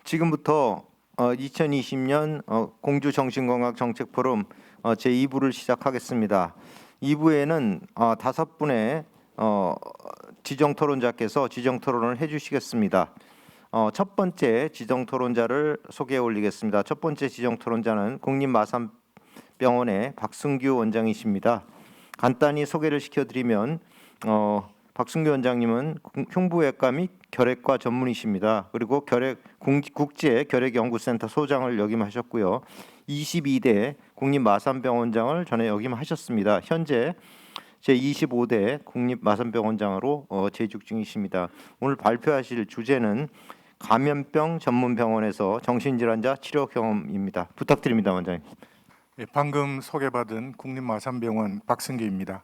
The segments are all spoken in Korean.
지금부터 2020년 공주정신건강정책포럼 제2부를 시작하겠습니다. 2부에는 5분의 지정토론자께서 지정토론을 해주시겠습니다. 첫 번째 지정토론자를 소개해 올리겠습니다. 첫 번째 지정토론자는 국립마산병원의 박승규 원장이십니다. 간단히 소개를 시켜드리면 박승규 원장님은 흉부외과 및 결핵과 전문의십니다. 그리고 국제 결핵연구센터 소장을 역임하셨고요. 22대 국립마산병원장을 전에 역임하셨습니다. 현재 제25대 국립마산병원장으로 재직 중이십니다. 오늘 발표하실 주제는 감염병 전문병원에서 정신질환자 치료 경험입니다. 부탁드립니다, 원장님. 방금 소개받은 국립마산병원 박승규입니다.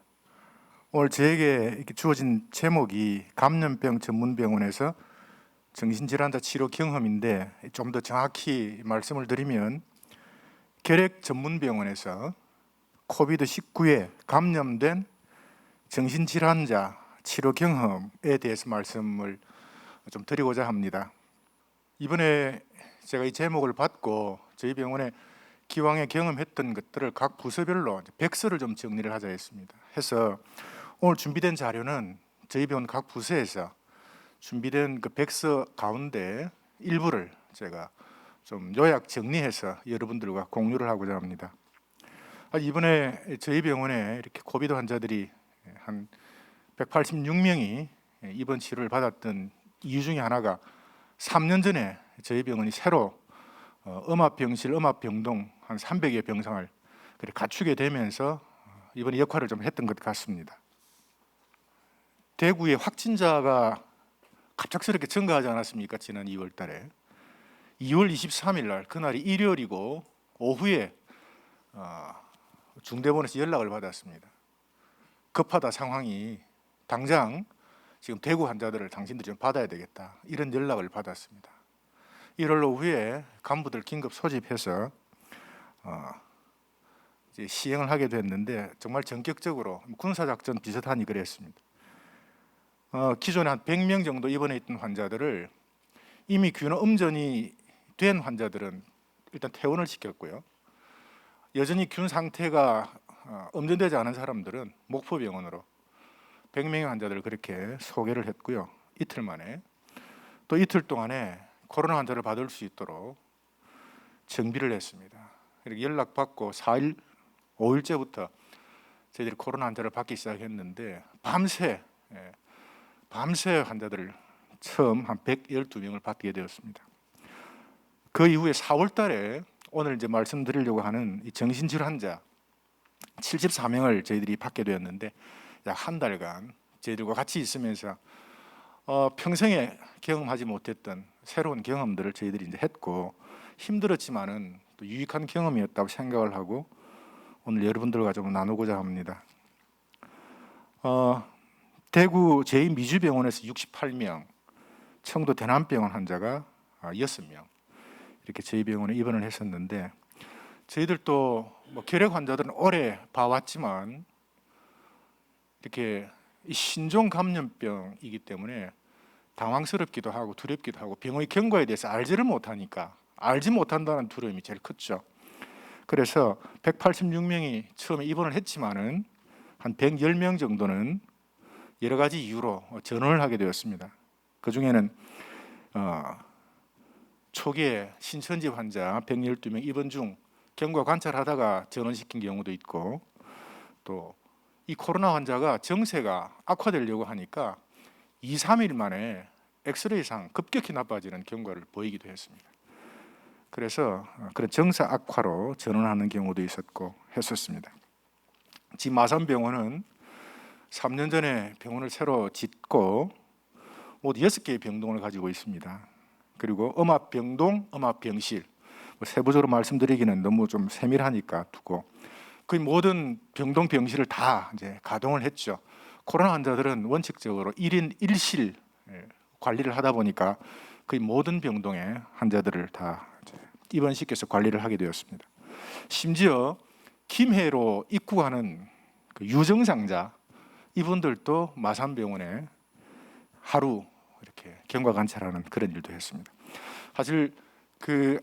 오늘 저에게 이렇게 주어진 제목이 감염병 전문병원에서 정신질환자 치료 경험인데, 좀 더 정확히 말씀을 드리면 결핵 전문병원에서 코비드-19에 감염된 정신질환자 치료 경험에 대해서 말씀을 좀 드리고자 합니다. 이번에 제가 이 제목을 받고 저희 병원에 기왕에 경험했던 것들을 각 부서별로 백서를 좀 정리를 하자 했습니다. 해서 오늘 준비된 자료는 저희 병원 각 부서에서 준비된 그 백서 가운데 일부를 제가 좀 요약 정리해서 여러분들과 공유를 하고자 합니다. 이번에 저희 병원에 이렇게 코비드 환자들이 한 186명이 입원 치료를 받았던 이유 중에 하나가 3년 전에 저희 병원이 새로 음압병실, 음압병동 한 300여 병상을 갖추게 되면서 이번에 역할을 좀 했던 것 같습니다. 대구의 확진자가 갑작스럽게 증가하지 않았습니까? 지난 2월 달에 2월 23일 날, 그날이 일요일이고 오후에 중대본에서 연락을 받았습니다. 급하다, 상황이 당장 지금 대구 환자들을 당신들이 좀 받아야 되겠다, 이런 연락을 받았습니다. 1월 오후에 간부들 긴급 소집해서 이제 시행을 하게 됐는데, 정말 전격적으로 군사작전 비슷하니 그랬습니다. 기존에 한 100명 정도 입원해 있던 환자들을 이미 균 음전이 된 환자들은 일단 퇴원을 시켰고요. 여전히 균 상태가 음전되지 않은 사람들은 목포병원으로 100명의 환자들을 그렇게 소개를 했고요. 이틀 만에, 또 이틀 동안에 코로나 환자를 받을 수 있도록 정비를 했습니다. 이렇게 연락받고 4일, 5일째부터 저희들이 코로나 환자를 받기 시작했는데 밤새 환자들을 처음 한 112명을 받게 되었습니다. 그 이후에 4월 달에 오늘 이제 말씀드리려고 하는 이 정신질환자 74명을 저희들이 받게 되었는데, 약 한 달간 저희들과 같이 있으면서 평생에 경험하지 못했던 새로운 경험들을 저희들이 이제 했고, 힘들었지만은 또 유익한 경험이었다고 생각을 하고 오늘 여러분들과 좀 나누고자 합니다. 대구 제2미주병원에서 68명, 청도 대남병원 환자가 6명 이렇게 저희 병원에 입원을 했었는데, 저희들도 결핵 환자들은 오래 봐왔지만 이렇게 신종 감염병이기 때문에 당황스럽기도 하고 두렵기도 하고 병의 경과에 대해서 알지를 못하니까, 알지 못한다는 두려움이 제일 컸죠. 그래서 186명이 처음에 입원을 했지만은 한 110명 정도는 여러 가지 이유로 전원을 하게 되었습니다. 그 중에는 초기에 신천지 환자 112명 입원 중 경과 관찰하다가 전원시킨 경우도 있고, 또 이 코로나 환자가 정세가 악화되려고 하니까 2, 3일 만에 엑스레이상 급격히 나빠지는 경과를 보이기도 했습니다. 그래서 그런 정세 악화로 전원하는 경우도 있었고 했었습니다. 지금 마산병원은 3년 전에 병원을 새로 짓고 모두 6개의 병동을 가지고 있습니다. 그리고 음압병동, 음압병실, 세부적으로 말씀드리기는 너무 좀 세밀하니까 두고 그 모든 병동, 병실을 다 이제 가동을 했죠. 코로나 환자들은 원칙적으로 1인 1실 관리를 하다 보니까 거의 모든 병동의 환자들을 다 입원시켜서 관리를 하게 되었습니다. 심지어 김해로 입국하는 그 유증상자, 이분들도 마산병원에 하루 이렇게 경과 관찰하는 그런 일도 했습니다. 사실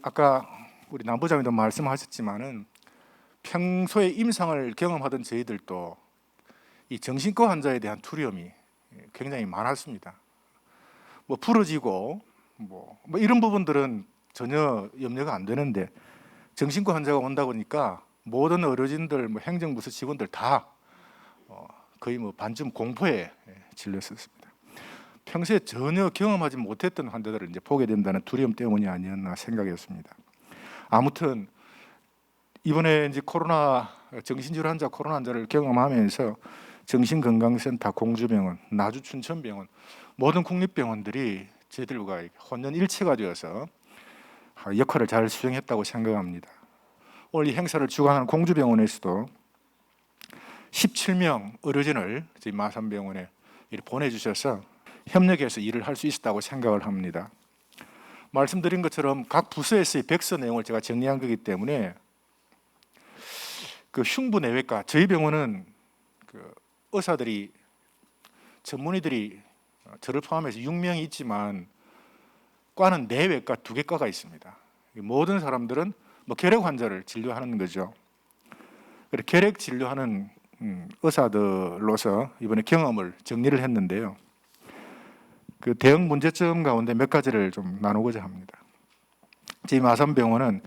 아까 우리 남부장님도 말씀하셨지만은 평소에 임상을 경험하던 저희들도 이 정신과 환자에 대한 두려움이 굉장히 많았습니다. 뭐 부러지고 뭐 이런 부분들은 전혀 염려가 안 되는데 정신과 환자가 온다 보니까 모든 의료진들, 뭐 행정부서 직원들 다 거의 뭐 반쯤 공포에 질렸었습니다. 평소에 전혀 경험하지 못했던 환자들을 이제 보게 된다는 두려움 때문이 아니었나 생각했습니다. 아무튼 이번에 이제 정신질환 환자, 코로나 환자를 경험하면서 정신건강센터, 공주병원, 나주 춘천병원 모든 국립병원들이 저희들과 혼연일체가 되어서 역할을 잘 수행했다고 생각합니다. 오늘 이 행사를 주관하는 공주병원에서도 17명 의료진을 저희 마산병원에 보내주셔서 협력해서 일을 할 수 있었다고 생각을 합니다. 말씀드린 것처럼 각 부서에서의 백서 내용을 제가 정리한 거기 때문에 그 흉부내외과, 저희 병원은 그 의사들이 전문의들이 저를 포함해서 6명이 있지만 과는 내외과 2개 과가 있습니다. 모든 사람들은 뭐 결핵 환자를 진료하는 거죠. 그래서 결핵 진료하는 의사들로서 이번에 경험을 정리를 했는데요. 그 대응 문제점 가운데 몇 가지를 좀 나누고자 합니다. 저희 마산병원은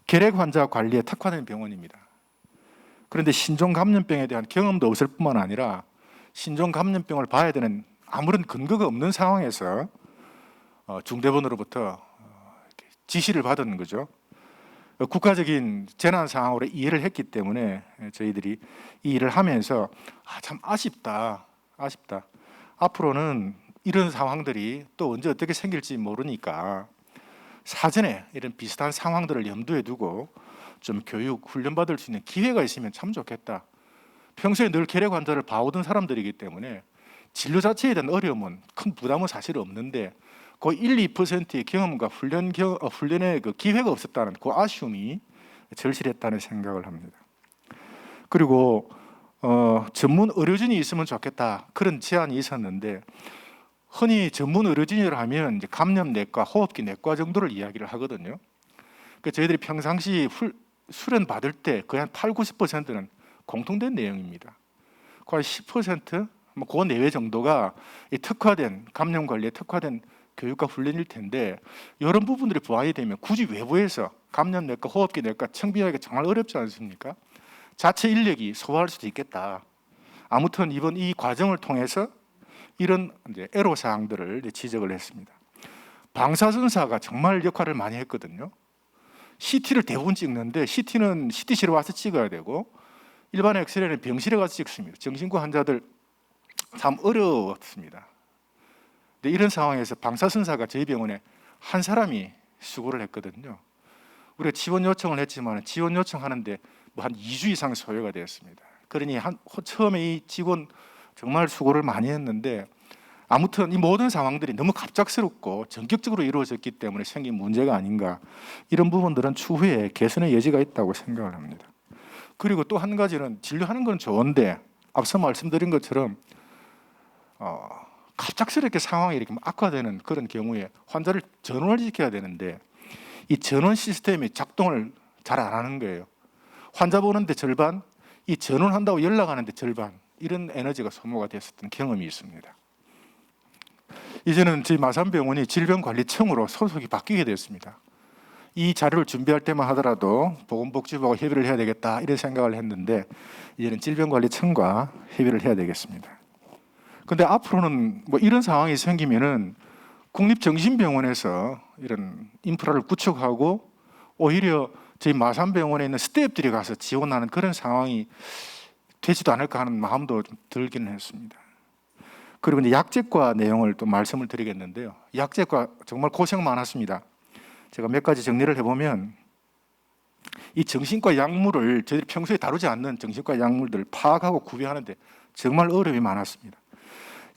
결핵 환자 관리에 특화된 병원입니다. 그런데 신종감염병에 대한 경험도 없을 뿐만 아니라 신종감염병을 봐야 되는 아무런 근거가 없는 상황에서 중대본으로부터 지시를 받은 거죠. 국가적인 재난 상황으로 이해를 했기 때문에 저희들이 이 일을 하면서 참 아쉽다. 앞으로는 이런 상황들이 또 언제 어떻게 생길지 모르니까 사전에 이런 비슷한 상황들을 염두에 두고 좀 교육, 훈련 받을 수 있는 기회가 있으면 참 좋겠다. 평소에 늘 결핵 환자를 봐오던 사람들이기 때문에 진료 자체에 대한 어려움은 큰 부담은 사실 없는데 그 1, 2%의 경험과 훈련의 그 기회가 없었다는 그 아쉬움이 절실했다는 생각을 합니다. 그리고 전문 의료진이 있으면 좋겠다 그런 제안이 있었는데 흔히 전문 의료진이라 하면 이제 감염내과, 호흡기 내과 정도를 이야기를 하거든요. 그 저희들이 평상시 수련 받을 때 거의 한 8, 90%는 공통된 내용입니다. 거의 10%, 그 내외 정도가 이 특화된 감염 관리에 특화된 교육과 훈련일 텐데 이런 부분들이 보완이 되면 굳이 외부에서 감염내과, 호흡기 내과 청비하기가 정말 어렵지 않습니까? 자체 인력이 소화할 수도 있겠다. 아무튼 이번 이 과정을 통해서 이런 이제 애로 사항들을 지적을 했습니다. 방사선사가 정말 역할을 많이 했거든요. CT를 대부분 찍는데 CT는 CT실에 와서 찍어야 되고 일반 엑스레이는 병실에 가서 찍습니다. 정신과 환자들 참 어려웠습니다. 근데 이런 상황에서 방사선사가 저희 병원에 한 사람이 수고를 했거든요. 우리가 지원 요청을 했지만 지원 요청하는데 뭐 한 2주 이상 소요가 되었습니다. 그러니 처음에 이 직원 정말 수고를 많이 했는데 아무튼 이 모든 상황들이 너무 갑작스럽고 전격적으로 이루어졌기 때문에 생긴 문제가 아닌가, 이런 부분들은 추후에 개선의 여지가 있다고 생각을 합니다. 그리고 또 한 가지는 진료하는 건 좋은데 앞서 말씀드린 것처럼 갑작스럽게 상황이 이렇게 악화되는 그런 경우에 환자를 전원을 시켜야 되는데 이 전원 시스템이 작동을 잘 안 하는 거예요. 환자 보는데 절반, 이 전원한다고 연락하는데 절반, 이런 에너지가 소모가 됐었던 경험이 있습니다. 이제는 저희 마산병원이 질병관리청으로 소속이 바뀌게 됐습니다. 이 자료를 준비할 때만 하더라도 보건복지부하고 협의를 해야 되겠다 이런 생각을 했는데 이제는 질병관리청과 협의를 해야 되겠습니다. 그런데 앞으로는 뭐 이런 상황이 생기면은 국립정신병원에서 이런 인프라를 구축하고 오히려 저희 마산병원에 있는 스태프들이 가서 지원하는 그런 상황이 되지도 않을까 하는 마음도 좀 들기는 했습니다. 그리고 이제 약제과 내용을 또 말씀을 드리겠는데요. 약제과 정말 고생 많았습니다. 제가 몇 가지 정리를 해보면 이 정신과 약물을 저희들이 평소에 다루지 않는 정신과 약물들을 파악하고 구별하는데 정말 어려움이 많았습니다.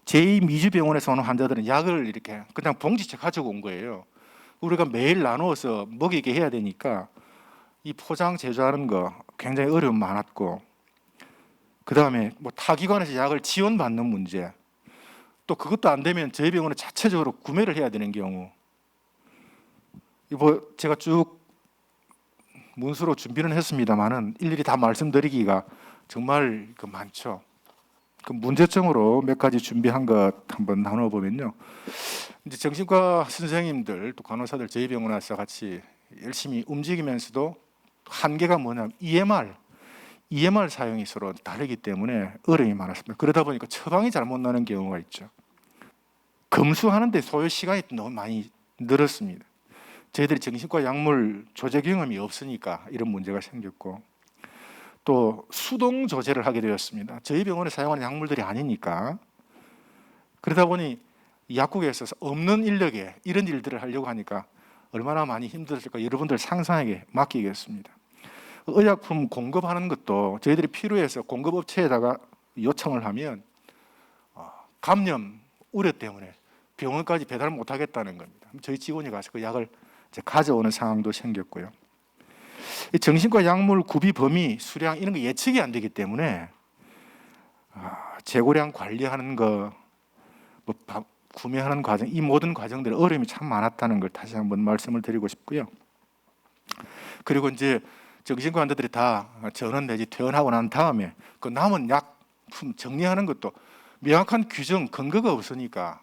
제2미주병원에서 오는 환자들은 약을 이렇게 그냥 봉지째 가지고 온 거예요. 우리가 매일 나누어서 먹이게 해야 되니까 이 포장 제조하는 거 굉장히 어려움 많았고, 그 다음에 뭐 타기관에서 약을 지원받는 문제, 또 그것도 안 되면 저희 병원은 자체적으로 구매를 해야 되는 경우, 이거 제가 쭉 문서로 준비는 했습니다만은 일일이 다 말씀드리기가 정말 많죠. 그 문제점으로 몇 가지 준비한 것 한번 나눠보면요. 이제 정신과 선생님들 또 간호사들 저희 병원에서 같이 열심히 움직이면서도 한계가 뭐냐면 EMR 사용이 서로 다르기 때문에 어려움이 많았습니다. 그러다 보니까 처방이 잘못 나는 경우가 있죠. 검수하는데 소요 시간이 너무 많이 늘었습니다. 저희들이 정신과 약물 조제 경험이 없으니까 이런 문제가 생겼고, 또 수동 조제를 하게 되었습니다. 저희 병원에 사용하는 약물들이 아니니까. 그러다 보니 약국에서 없는 인력에 이런 일들을 하려고 하니까 얼마나 많이 힘들었을까 여러분들 상상에게 맡기겠습니다. 의약품 공급하는 것도 저희들이 필요해서 공급업체에다가 요청을 하면 감염 우려 때문에 병원까지 배달 못하겠다는 겁니다. 저희 직원이 가서 그 약을 이제 가져오는 상황도 생겼고요. 이 정신과 약물 구비 범위, 수량 이런 거 예측이 안 되기 때문에 재고량 관리하는 거, 뭐 구매하는 과정, 이 모든 과정들이 어려움이 참 많았다는 걸 다시 한번 말씀을 드리고 싶고요. 그리고 이제 정신과 환자들이 다 전원 내지 퇴원하고 난 다음에 그 남은 약품 정리하는 것도 명확한 규정, 근거가 없으니까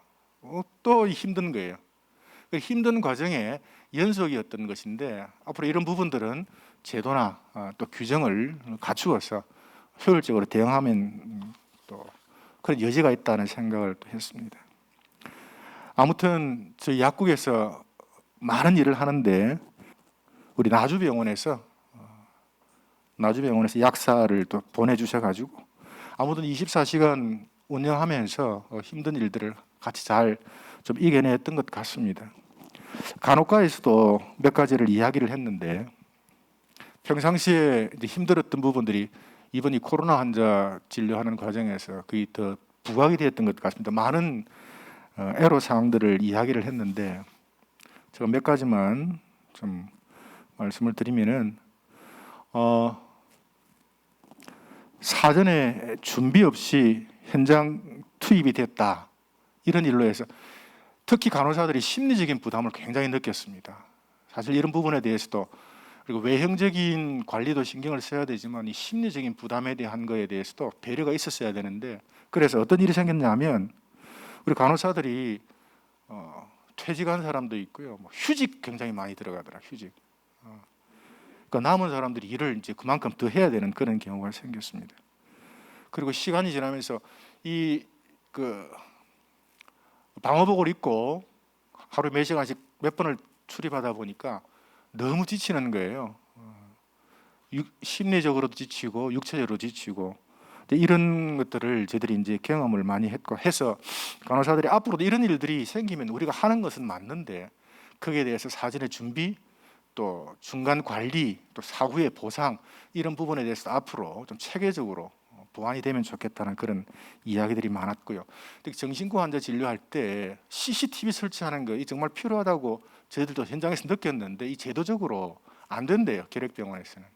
또 힘든 거예요. 그 힘든 과정에 연속이었던 것인데 앞으로 이런 부분들은 제도나 또 규정을 갖추어서 효율적으로 대응하면 또 그런 여지가 있다는 생각을 또 했습니다. 아무튼 저희 약국에서 많은 일을 하는데 우리 나주병원에서 약사를 또 보내주셔가지고 아무튼 24시간 운영하면서 힘든 일들을 같이 잘 좀 이겨냈던 것 같습니다. 간호과에서도 몇 가지를 이야기를 했는데 평상시에 이제 힘들었던 부분들이 이번 이 코로나 환자 진료하는 과정에서 거의 더 부각이 되었던 것 같습니다. 많은 애로 사항들을 이야기를 했는데 제가 몇 가지만 좀 말씀을 드리면은 사전에 준비 없이 현장 투입이 됐다 이런 일로 해서 특히 간호사들이 심리적인 부담을 굉장히 느꼈습니다. 사실 이런 부분에 대해서도 그리고 외형적인 관리도 신경을 써야 되지만 이 심리적인 부담에 대한 거에 대해서도 배려가 있었어야 되는데 그래서 어떤 일이 생겼냐면 우리 간호사들이 퇴직한 사람도 있고요. 뭐 휴직 굉장히 많이 들어가더라. 휴직. 그러니까 남은 사람들이 일을 이제 그만큼 더 해야 되는 그런 경우가 생겼습니다. 그리고 시간이 지나면서 이 방호복을 입고 하루 몇 시간씩 몇 번을 출입하다 보니까 너무 지치는 거예요. 심리적으로도 지치고 육체적으로 지치고 이런 것들을 저희들이 이제 경험을 많이 했고 해서 간호사들이 앞으로도 이런 일들이 생기면 우리가 하는 것은 맞는데 거기에 대해서 사전에 준비 또 중간 관리 또 사후의 보상 이런 부분에 대해서 앞으로 좀 체계적으로 보완이 되면 좋겠다는 그런 이야기들이 많았고요. 특히 정신과 환자 진료할 때 CCTV 설치하는 거 정말 필요하다고 저희들도 현장에서 느꼈는데 이 제도적으로 안 된대요. 결핵병원에서는.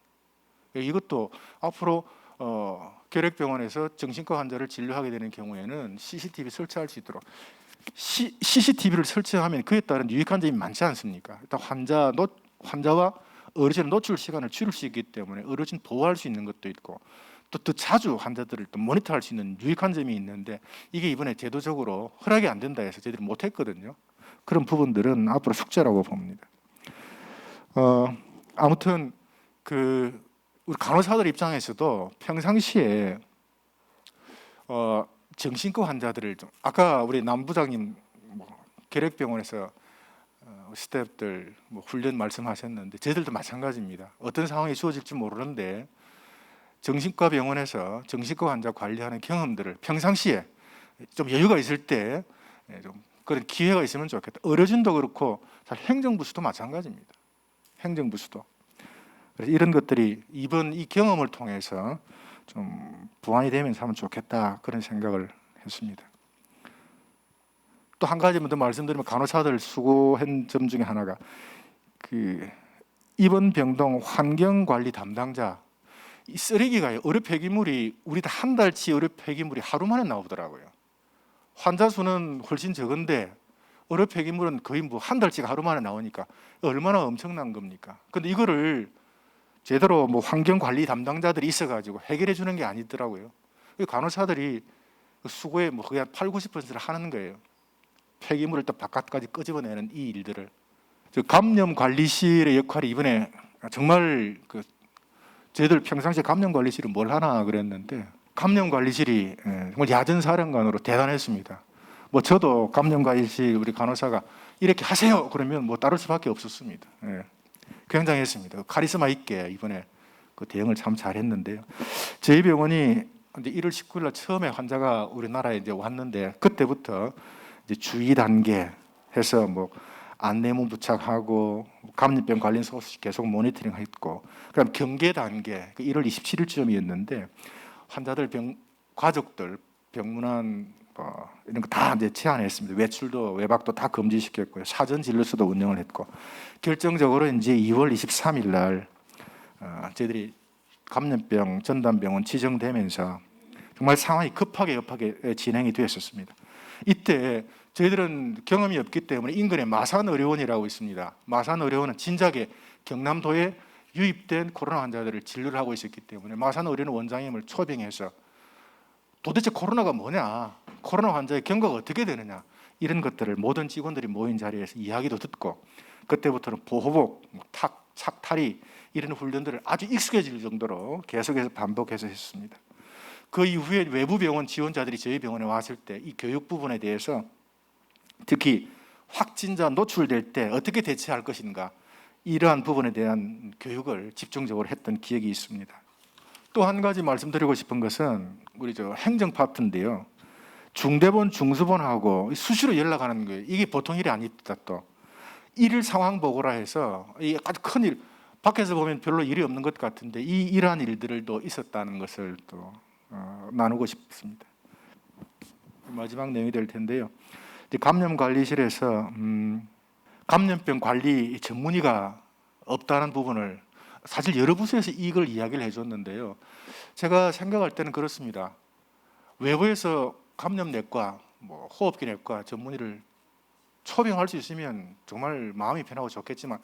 이것도 앞으로 결핵병원에서 정신과 환자를 진료하게 되는 경우에는 CCTV 설치할 수 있도록 CCTV를 설치하면 그에 따른 유익한 점이 많지 않습니까? 일단 환자와 어르신의 노출 시간을 줄일 수 있기 때문에 어르신 보호할 수 있는 것도 있고 또 더 자주 환자들을 또 모니터할 수 있는 유익한 점이 있는데 이게 이번에 제도적으로 허락이 안 된다 해서 저희들이 못했거든요. 그런 부분들은 앞으로 숙제라고 봅니다. 아무튼 우리 간호사들 입장에서도 평상시에 정신과 환자들을 좀 아까 우리 남 부장님 결핵병원에서 스태프들 훈련 말씀하셨는데 저희들도 마찬가지입니다. 어떤 상황이 주어질지 모르는데 정신과 병원에서 정신과 환자 관리하는 경험들을 평상시에 좀 여유가 있을 때 좀 그런 기회가 있으면 좋겠다. 의료진도 그렇고 행정부서도 마찬가지입니다. 행정부서도. 그래서 이런 것들이 이번 이 경험을 통해서 좀 보완이 되면서 하면 좋겠다 그런 생각을 했습니다. 또 한 가지만 더 말씀드리면 간호사들 수고한 점 중에 하나가 입원 병동 환경관리 담당자 이 쓰레기가 의료 폐기물이 우리 다 한 달치 의료 폐기물이 하루 만에 나오더라고요. 환자 수는 훨씬 적은데 의료 폐기물은 거의 뭐 한 달씩 하루 만에 나오니까 얼마나 엄청난 겁니까? 근데 이거를 제대로 뭐 환경 관리 담당자들이 있어가지고 해결해 주는 게 아니더라고요. 간호사들이 수고의 뭐 거의 한 80~90%를 하는 거예요. 폐기물을 또 바깥까지 끄집어내는 이 일들을. 감염관리실의 역할이 이번에 정말 저희들 평상시에 감염관리실은 뭘 하나 그랬는데 감염관리실이 정말 야전사령관으로 대단했습니다. 뭐 저도 감염관리실 우리 간호사가 이렇게 하세요 그러면 뭐 따를 수밖에 없었습니다. 굉장했습니다. 카리스마 있게 이번에 그 대응을 참 잘했는데요. 저희 병원이 이제 1월 19일 날 처음에 환자가 우리나라에 이제 왔는데 그때부터 이제 주의 단계 해서 뭐 안내문 부착하고 감염병 관련 소식 계속 모니터링했고, 그다음 경계 단계 1월 27일쯤이었는데 환자들 가족들 병문안 이런 거 다 이제 제한했습니다. 외출도 외박도 다 금지시켰고요. 사전 진료소도 운영을 했고, 결정적으로 이제 2월 23일 날 저희들이 감염병 전담병원 지정되면서 정말 상황이 급하게 진행이 되었었습니다. 이때 저희들은 경험이 없기 때문에 인근에 마산의료원이라고 있습니다. 마산의료원은 진작에 경남도에 유입된 코로나 환자들을 진료를 하고 있었기 때문에 마산의료원 원장님을 초빙해서 도대체 코로나가 뭐냐, 코로나 환자의 경과가 어떻게 되느냐, 이런 것들을 모든 직원들이 모인 자리에서 이야기도 듣고, 그때부터는 보호복, 착탈이 이런 훈련들을 아주 익숙해질 정도로 계속해서 반복해서 했습니다. 그 이후에 외부 병원 지원자들이 저희 병원에 왔을 때 이 교육 부분에 대해서 특히 확진자 노출될 때 어떻게 대처할 것인가, 이러한 부분에 대한 교육을 집중적으로 했던 기억이 있습니다. 또 한 가지 말씀드리고 싶은 것은 우리 행정 파트인데요. 중대본, 중수본하고 수시로 연락하는 거예요. 이게 보통 일이 아니다. 또 일일 상황 보고라 해서 이 아주 큰 일, 밖에서 보면 별로 일이 없는 것 같은데 이러한 일들도 있었다는 것을 또 나누고 싶습니다. 마지막 내용이 될 텐데요. 감염관리실에서 감염병 관리 전문의가 없다는 부분을 사실 여러 부서에서 이걸 이야기를 해줬는데요. 제가 생각할 때는 그렇습니다. 외부에서 감염내과, 호흡기내과 전문의를 초빙할 수 있으면 정말 마음이 편하고 좋겠지만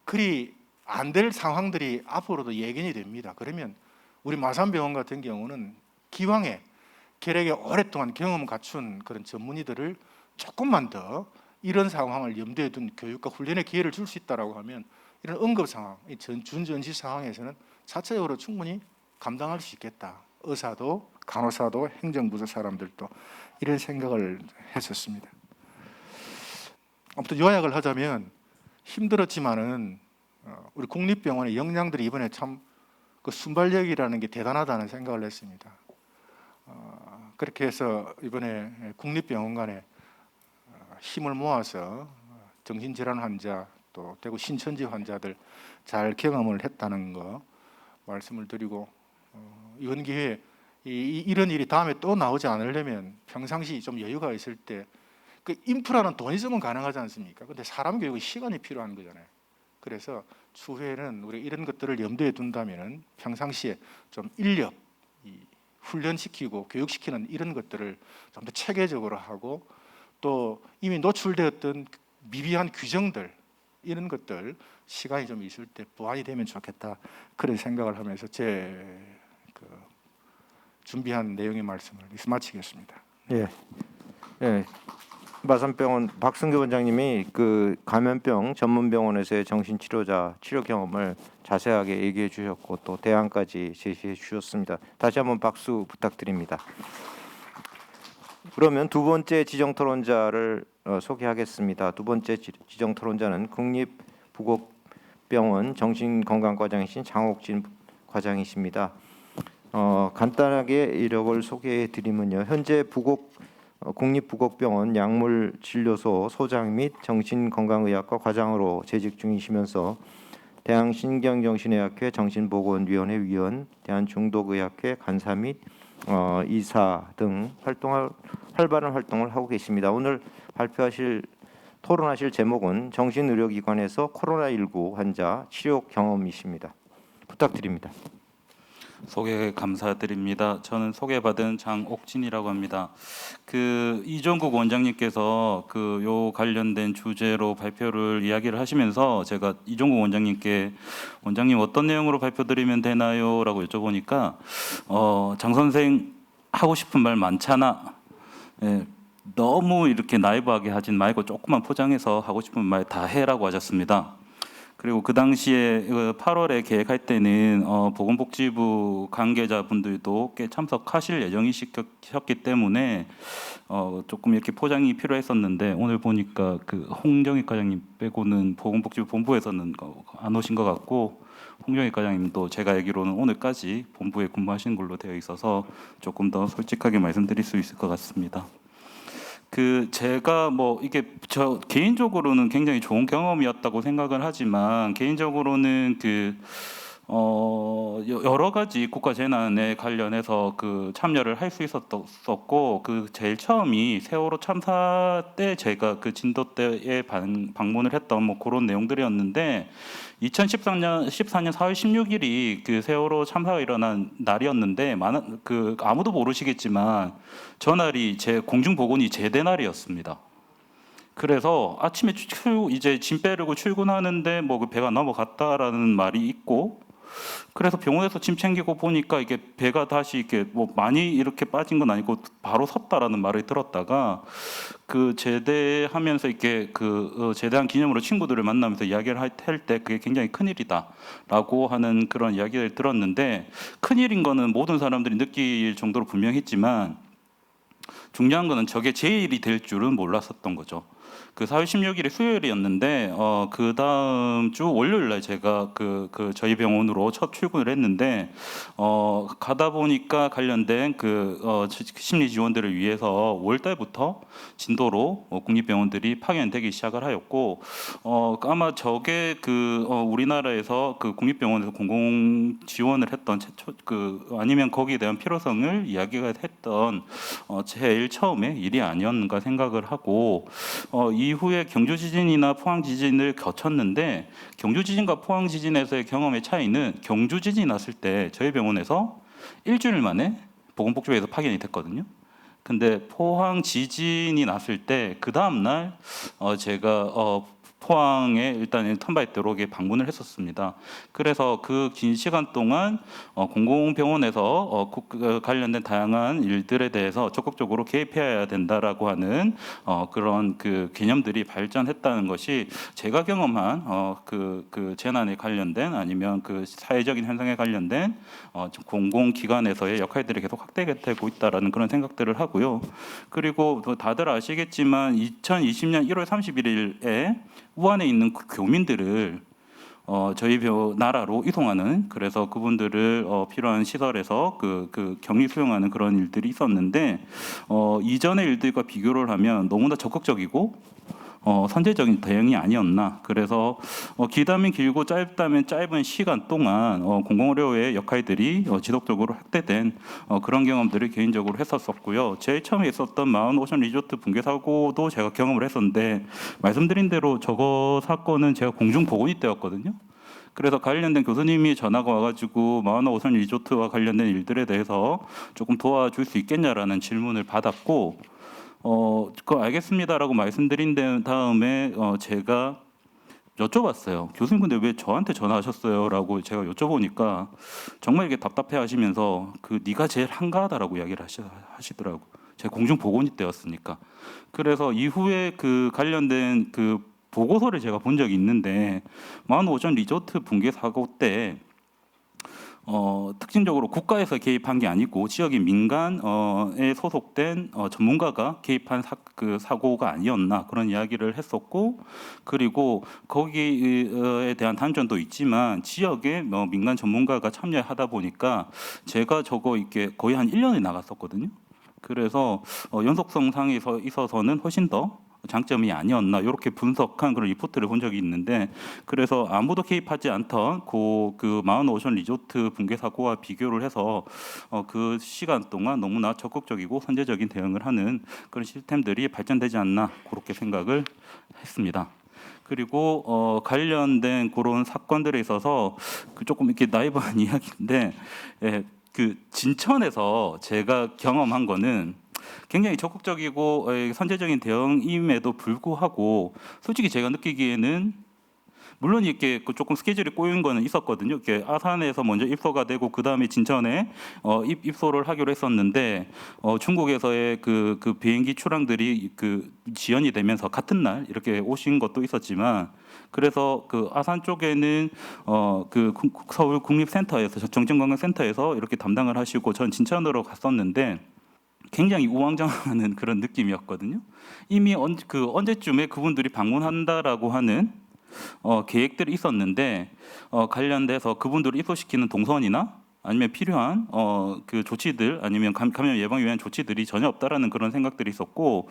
그리 안 될 상황들이 앞으로도 예견이 됩니다. 그러면 우리 마산병원 같은 경우는 기왕에 계력에 오랫동안 경험 갖춘 그런 전문의들을 조금만 더 이런 상황을 염두에 둔 교육과 훈련의 기회를 줄 수 있다고 하면 이런 응급 상황, 준전시 상황에서는 자체적으로 충분히 감당할 수 있겠다. 의사도 간호사도 행정부서 사람들도 이런 생각을 했었습니다. 아무튼 요약을 하자면 힘들었지만은 우리 국립병원의 역량들이 이번에 참 그 순발력이라는 게 대단하다는 생각을 했습니다. 그렇게 해서 이번에 국립병원 간에 힘을 모아서 정신질환 환자 또 대구 신천지 환자들 잘 경험을 했다는 거 말씀을 드리고, 이번 기회에 이런 일이 다음에 또 나오지 않으려면 평상시 좀 여유가 있을 때 그 인프라는 돈 있으면 가능하지 않습니까? 근데 사람 교육은 시간이 필요한 거잖아요. 그래서 추후에는 우리 이런 것들을 염두에 둔다면은 평상시에 좀 인력 훈련시키고 교육시키는 이런 것들을 좀 더 체계적으로 하고, 또 이미 노출되었던 미비한 규정들 이런 것들 시간이 좀 있을 때 보완이 되면 좋겠다, 그런 생각을 하면서 제 준비한 내용의 말씀을 마치겠습니다. 예. 마산병원 박승규 원장님이 그 감염병 전문병원에서의 정신치료자 치료 경험을 자세하게 얘기해 주셨고 또 대안까지 제시해 주셨습니다. 다시 한번 박수 부탁드립니다. 그러면 두 번째 지정 토론자를 소개하겠습니다. 두 번째 지정 토론자는 국립부곡병원 정신건강과장이신 장옥진 과장이십니다. 간단하게 이력을 소개해 드리면요. 현재 국립부곡병원 약물진료소 소장 및 정신건강의학과 과장으로 재직 중이시면서 대한신경정신의학회 정신보건위원회 위원, 대한중독의학회 간사 및 이사 등 활발한 활동을 하고 계십니다. 오늘 토론하실 제목은 정신의료기관에서 코로나19 환자 치료 경험이십니다. 부탁드립니다. 소개 감사드립니다. 저는 소개받은 장옥진이라고 합니다. 그 이종국 원장님께서 그 요 관련된 주제로 발표를 이야기를 하시면서 제가 이종국 원장님께 원장님 어떤 내용으로 발표드리면 되나요?라고 여쭤보니까 장 선생 하고 싶은 말 많잖아. 예, 너무 이렇게 나이브하게 하진 말고 조금만 포장해서 하고 싶은 말 다 해라고 하셨습니다. 그리고 그 당시에 8월에 계획할 때는 보건복지부 관계자분들도 꽤 참석하실 예정이셨기 때문에 조금 이렇게 포장이 필요했었는데 오늘 보니까 그 홍정익 과장님 빼고는 보건복지부 본부에서는 안 오신 것 같고 홍정익 과장님도 제가 알기로는 오늘까지 본부에 근무하신 걸로 되어 있어서 조금 더 솔직하게 말씀드릴 수 있을 것 같습니다. 그 제가 뭐 이게 저 개인적으로는 굉장히 좋은 경험이었다고 생각을 하지만 개인적으로는 그 여러 가지 국가 재난에 관련해서 그 참여를 할 수 있었고 그 제일 처음이 세월호 참사 때 제가 그 진도 때에 방문을 했던 뭐 그런 내용들이었는데 2014년 4월 16일이 그 세월호 참사가 일어난 날이었는데 그 아무도 모르시겠지만 전날이 제 공중보건이 제대 날이었습니다. 그래서 아침에 이제 짐 빼려고 출근하는데 뭐 그 배가 넘어갔다라는 말이 있고 그래서 병원에서 짐 챙기고 보니까 이게 배가 다시 이렇게 뭐 많이 이렇게 빠진 건 아니고 바로 섰다라는 말을 들었다가 그 제대하면서 이렇게 그 제대한 기념으로 친구들을 만나면서 이야기를 할 때 그게 굉장히 큰일이다라고 하는 그런 이야기를 들었는데 큰일인 거는 모든 사람들이 느낄 정도로 분명했지만 중요한 거는 저게 제 일이 될 줄은 몰랐었던 거죠. 그 4월 16일이 수요일이었는데 그 다음 주 월요일 날 제가 그 저희 병원으로 첫 출근을 했는데 가다 보니까 관련된 심리 지원들을 위해서 5월 달부터 진도로 국립병원들이 파견되기 시작을 하였고 아마 저게 우리나라에서 그 국립병원에서 공공 지원을 했던 최초 아니면 거기에 대한 필요성을 이야기가 했던 제일 처음에 일이 아니었는가 생각을 하고 이후에 경주 지진이나 포항 지진을 거쳤는데 경주 지진과 포항 지진에서의 경험의 차이는 경주 지진이 났을 때 저희 병원에서 일주일 만에 보건복지부에서 파견이 됐거든요. 근데 포항 지진이 났을 때 그 다음 날 제가 포항에 일단 턴바이대로에 방문을 했었습니다. 그래서 그 긴 시간 동안 공공병원에서 관련된 다양한 일들에 대해서 적극적으로 개입해야 된다라고 하는 그런 그 개념들이 발전했다는 것이 제가 경험한 그 재난에 관련된 아니면 그 사회적인 현상에 관련된 공공기관에서의 역할들이 계속 확대되고 있다라는 그런 생각들을 하고요. 그리고 다들 아시겠지만 2020년 1월 31일에 우한에 있는 그 교민들을 저희 나라로 이송하는 그래서 그분들을 필요한 시설에서 그 격리 수용하는 그런 일들이 있었는데 이전의 일들과 비교를 하면 너무나 적극적이고 선제적인 대응이 아니었나. 그래서 길다면 길고 짧다면 짧은 시간 동안 공공의료의 역할들이 지속적으로 확대된 그런 경험들을 개인적으로 했었고요. 제일 처음에 있었던 마운오션 리조트 붕괴 사고도 제가 경험을 했었는데 말씀드린 대로 저거 사건은 제가 공중보건의 때였거든요. 그래서 관련된 교수님이 전화가 와가지고 마운오션 리조트와 관련된 일들에 대해서 조금 도와줄 수 있겠냐라는 질문을 받았고 그거 알겠습니다라고 말씀드린 다음에 제가 여쭤봤어요. 교수님 근데 왜 저한테 전화하셨어요?라고 제가 여쭤보니까 정말 이게 답답해하시면서 네가 제일 한가하다라고 이야기를 하시더라고. 제가 공중보건의 때였으니까. 그래서 이후에 그 관련된 그 보고서를 제가 본 적이 있는데 마운오션 리조트 붕괴 사고 때 특징적으로 국가에서 개입한 게 아니고 지역의 민간에 소속된 전문가가 개입한 사고가 아니었나 그런 이야기를 했었고 그리고 거기에 대한 단점도 있지만 지역에 민간 전문가가 참여하다 보니까 제가 저거 이렇게 거의 한 1년에 나갔었거든요. 그래서 연속성 상에 있어서는 훨씬 더 장점이 아니었나 이렇게 분석한 그런 리포트를 본 적이 있는데 그래서 아무도 개입하지 않던 그 마운오션 리조트 붕괴 사고와 비교를 해서 그 시간 동안 너무나 적극적이고 선제적인 대응을 하는 그런 시스템들이 발전되지 않나 그렇게 생각을 했습니다. 그리고 관련된 그런 사건들에 있어서 그 조금 이렇게 나이브한 이야기인데, 그 진천에서 제가 경험한 거는 굉장히 적극적이고 선제적인 대응임에도 불구하고, 솔직히 제가 느끼기에는 물론 이렇게 그 조금 스케줄이 꼬인 거는 있었거든요. 이렇게 아산에서 먼저 입소가 되고 그 다음에 진천에 입소를 하기로 했었는데, 중국에서의 그 비행기 출항들이 그 지연이 되면서 같은 날 이렇게 오신 것도 있었지만, 그래서 그 아산 쪽에는 그 서울 국립센터에서 정신건강센터에서 이렇게 담당을 하시고, 전 진천으로 갔었는데 굉장히 우왕좌왕하는 그런 느낌이었거든요. 이미 언제쯤에 그분들이 방문한다라고 하는 계획들이 있었는데, 관련돼서 그분들을 입소시키는 동선이나 아니면 필요한 그 조치들, 아니면 감염 예방을 위한 조치들이 전혀 없다라는 그런 생각들이 있었고,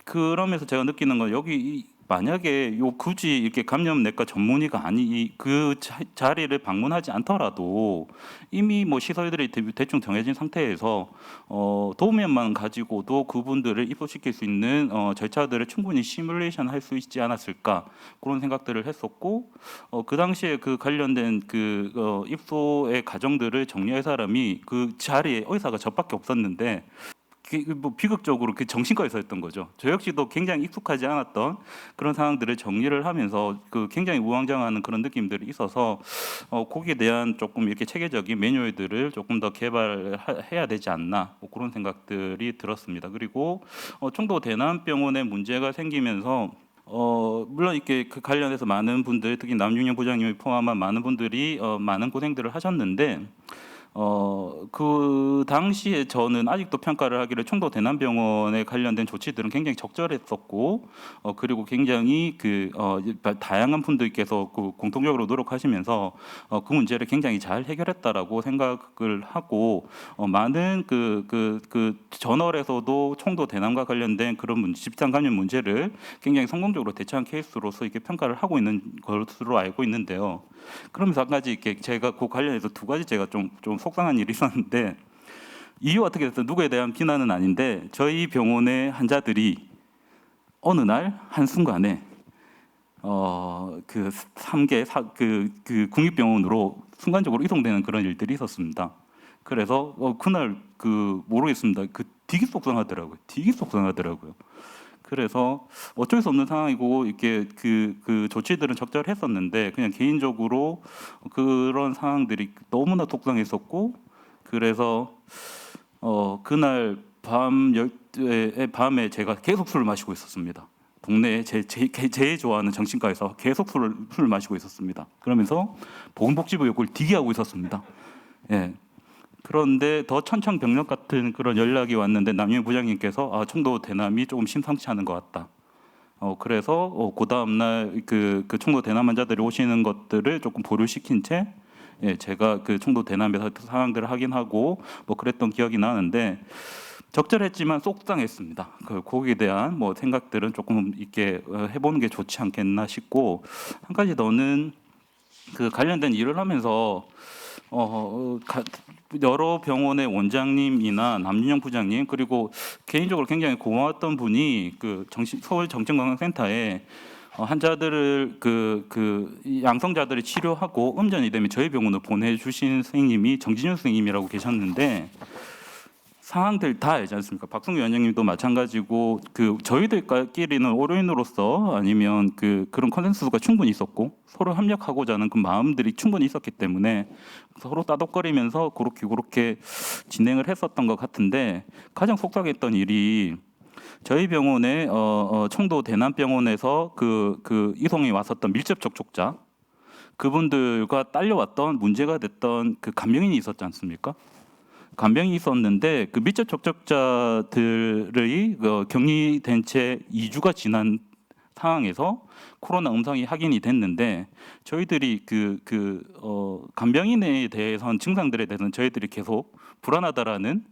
그러면서 제가 느끼는 건, 여기 만약에 굳이 이렇게 감염내과 전문의가 아니 그 자리를 방문하지 않더라도 이미 뭐 시설들이 대충 정해진 상태에서 도움만 가지고도 그분들을 입소시킬 수 있는 절차들을 충분히 시뮬레이션 할 수 있지 않았을까, 그런 생각들을 했었고, 그 당시에 그 관련된 그 입소의 과정들을 정리할 사람이 그 자리에 의사가 저밖에 없었는데, 뭐 비극적으로 그 정신과에 서 있던 거죠. 저 역시도 굉장히 익숙하지 않았던 그런 상황들을 정리를 하면서 그 굉장히 우왕좌왕하는 그런 느낌들이 있어서, 거기에 대한 조금 이렇게 체계적인 매뉴얼들을 조금 더 개발해야 되지 않나, 뭐 그런 생각들이 들었습니다. 그리고 청도 대남병원에 문제가 생기면서 물론 이렇게 그 관련해서 많은 분들, 특히 남윤영 부장님을 포함한 많은 분들이 많은 고생들을 하셨는데, 그 당시에 저는 아직도 평가를 하기를 청도 대남병원에 관련된 조치들은 굉장히 적절했었고, 그리고 굉장히 다양한 분들께서 그 공통적으로 노력하시면서 그 문제를 굉장히 잘 해결했다라고 생각을 하고, 많은 그 저널에서도 청도 대남과 관련된 그런 집단 감염 문제를 굉장히 성공적으로 대처한 케이스로서 이렇게 평가를 하고 있는 것으로 알고 있는데요. 그러면서 한 가지 이렇게 제가 그 관련해서 두 가지 제가 좀 속상한 일이 있었는데, 이유 어떻게 됐든 누구에 대한 비난은 아닌데, 저희 병원의 환자들이 어느 날 한순간에 그 3개 그 국립병원으로 순간적으로 이동되는 그런 일들이 있었습니다. 그래서 그날 모르겠습니다. 되게 속상하더라고요. 그래서 어쩔 수 없는 상황이고, 이렇게 그 조치들은 적절했었는데, 그냥 개인적으로 그런 상황들이 너무나 속상했었고, 그래서 그날 밤에 제가 계속 술을 마시고 있었습니다. 동네에 제일 좋아하는 정신과에서 계속 술을 마시고 있었습니다. 그러면서 보건복지부 욕을 되게 하고 있었습니다. 예. 그런데 더 천천병력 같은 그런 연락이 왔는데, 남윤 부장님께서 청도 대남이 조금 심상치 않은 것 같다. 그래서 그 다음 날 그 청도 대남 환자들이 오시는 것들을 조금 보류시킨 채, 제가 그 청도 대남에서 상황들을 확인하고 뭐 그랬던 기억이 나는데, 적절했지만 속상했습니다. 거기에 대한 뭐 생각들은 조금 있게 해보는 게 좋지 않겠나 싶고, 한 가지 더는 그 관련된 일을 하면서 여러 병원의 원장님이나 남윤영 부장님, 그리고 개인적으로 굉장히 고마웠던 분이 그 서울 정신건강센터에 환자들을 그 양성자들을 치료하고 음전이 되면 저희 병원으로 보내주신 선생님이 정진윤 선생님이라고 계셨는데, 상황들 다 알지 않습니까? 박승규 위원장님도 마찬가지고, 저희들끼리는 의료인으로서 아니면 그런 컨센서스가 충분히 있었고, 서로 협력하고자 하는 그 마음들이 충분히 있었기 때문에 서로 따독거리면서 그렇게 진행을 했었던 것 같은데, 가장 속상했던 일이, 저희 병원에 청도 대남병원에서 그 이송이 왔었던 밀접 접촉자, 그분들과 딸려왔던 문제가 됐던 그 간병인이 있었지 않습니까? 간병이 있었는데, 그 밀접 접촉자들의 격리된 채 2주가 지난 상황에서 코로나 음성이 확인이 됐는데, 저희들이 간병인에 대해서는 증상들에 대해서는 저희들이 계속 불안하다라는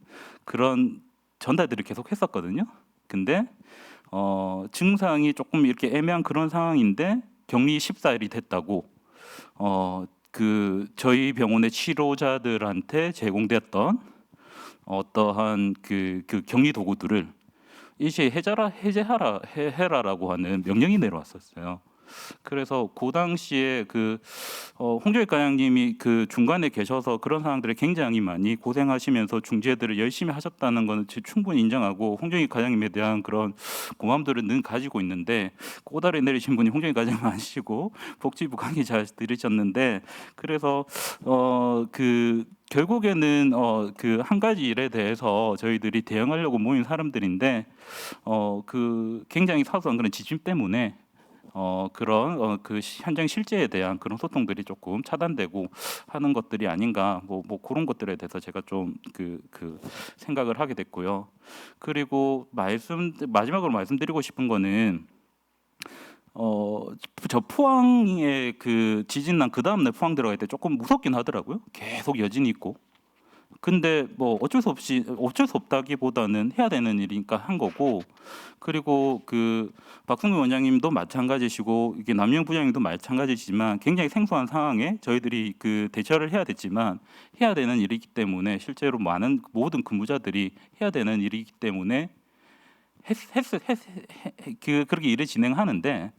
그런 전달들을 계속 했었거든요. 근데 증상이 조금 이렇게 애매한 그런 상황인데 격리 14일이 됐다고 저희 병원의 치료자들한테 제공됐던 어떠한 그 격리 도구들을 이시 해제하라라고 하는 명령이 내려왔었어요. 그래서 그 당시에 홍조익 과장님이 그 중간에 계셔서 그런 상황들을 굉장히 많이 고생하시면서 중재들을 열심히 하셨다는 것은 충분히 인정하고 홍조익 과장님에 대한 그런 고마움들을 늘 가지고 있는데 꼬다리 내리신 분이 홍조익 과장님 아니시고 복지부 관계자들이셨는데 그래서 결국에는 그 한 가지 일에 대해서 저희들이 대응하려고 모인 사람들인데 굉장히 사소한 그런 지침 때문에 그런 그 현장 실제에 대한 그런 소통들이 조금 차단되고 하는 것들이 아닌가 뭐 그런 것들에 대해서 제가 좀 생각을 하게 됐고요. 그리고 마지막으로 말씀드리고 싶은 거는 저 포항에 그 지진 난 그 다음 날 포항 들어갈 때 조금 무섭긴 하더라고요. 계속 여진이 있고. 근데 뭐 어쩔 수 없다기보다는 해야 되는 일이니까 한 거고 그리고 그 박승규 원장님도 마찬가지시고 이게 남영 부장님도 마찬가지지만 굉장히 생소한 상황에 저희들이 그 대처를 해야 됐지만 해야 되는 일이기 때문에 실제로 많은 모든 근무자들이 해야 되는 일이기 때문에 그렇게 일을 진행하는데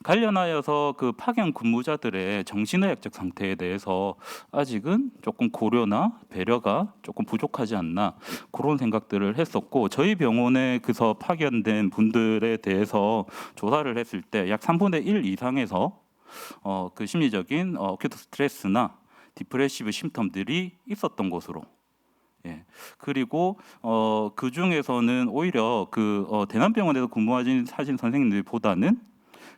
관련하여서 그 파견 근무자들의 정신의학적 상태에 대해서 아직은 조금 고려나 배려가 조금 부족하지 않나 그런 생각들을 했었고 저희 병원에 그서 파견된 분들에 대해서 조사를 했을 때 약 3분의 1 이상에서 그 심리적인 어큐트 스트레스나 디프레시브 심텀들이 있었던 것으로 예. 그리고 그 중에서는 오히려 대남병원에서 근무하신 선생님들보다는